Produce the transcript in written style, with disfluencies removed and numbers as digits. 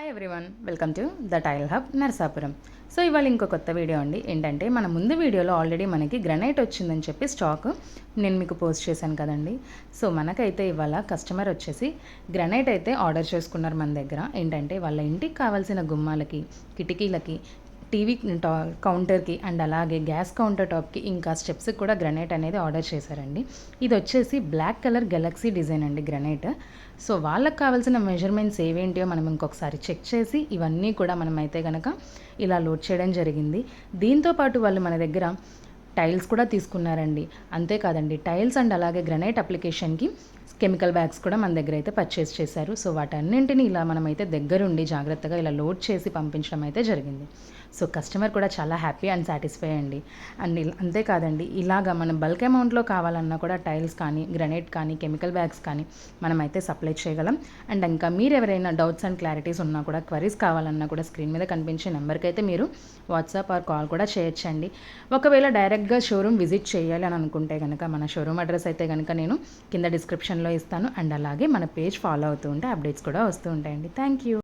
Hi everyone, welcome to the tile hub Narasapuram. So ఇవాళ ఇంకో కొత్త వీడియో అండి. ఏంటంటే మన ముందు వీడియోలో ఆల్రెడీ మనకి గ్రనైట్ వచ్చిందని చెప్పి స్టాక్ నేను మీకు పోస్ట్ చేశాను కదండి. సో మనకైతే ఇవాళ కస్టమర్ వచ్చేసి గ్రనైట్ అయితే ఆర్డర్ చేసుకున్నారు మన దగ్గర. ఏంటంటే వాళ్ళ ఇంటికి కావాల్సిన గుమ్మాలకి, కిటికీలకి, టీవీ కౌంటర్కి అండ్ అలాగే గ్యాస్ కౌంటర్ టాప్కి ఇంకా స్టెప్స్కి కూడా గ్రనైట్ అనేది ఆర్డర్ చేశారండి. ఇది వచ్చేసి బ్లాక్ కలర్ గెలాక్సీ డిజైన్ అండి గ్రనైట్. సో వాళ్ళకి కావాల్సిన మెజర్మెంట్స్ ఏవేంటియో మనం ఇంకొకసారి చెక్ చేసి ఇవన్నీ కూడా మనం అయితే కనుక ఇలా లోడ్ చేయడం జరిగింది. దీంతోపాటు వాళ్ళు మన దగ్గర టైల్స్ కూడా తీసుకున్నారండి. అంతేకాదండి, టైల్స్ అండ్ అలాగే గ్రనైట్ అప్లికేషన్కి కెమికల్ బ్యాగ్స్ కూడా మన దగ్గర అయితే పర్చేస్ చేశారు. సో వాటన్నింటినీ ఇలా మనమైతే దగ్గరుండి జాగ్రత్తగా ఇలా లోడ్ చేసి పంపించడం అయితే జరిగింది. సో కస్టమర్ కూడా చాలా హ్యాపీ అండ్ సాటిస్ఫై అండి. అండ్ అంతేకాదండి, ఇలాగా మనం బల్క్ అమౌంట్లో కావాలన్నా కూడా టైల్స్ కానీ, గ్రనైట్ కానీ, కెమికల్ బ్యాగ్స్ కానీ మనమైతే సప్లై చేయగలం. అండ్ ఇంకా మీరు ఎవరైనా డౌట్స్ అండ్ క్లారిటీస్ ఉన్నా కూడా, క్వరీస్ కావాలన్నా కూడా స్క్రీన్ మీద కనిపించే నెంబర్కి అయితే మీరు వాట్సాప్ ఆర్ కాల్ కూడా చేయొచ్చండి. ఒకవేళ డైరెక్ట్గా షోరూమ్ విజిట్ చేయాలి అని అనుకుంటే కనుక మన షోరూమ్ అడ్రస్ అయితే కనుక నేను కింద డిస్క్రిప్షన్లో ఇస్తాను. అండ్ అలాగే మన పేజ్ ఫాలో అవుతూ ఉంటే అప్డేట్స్ కూడా వస్తూ ఉంటాయండి. Thank you.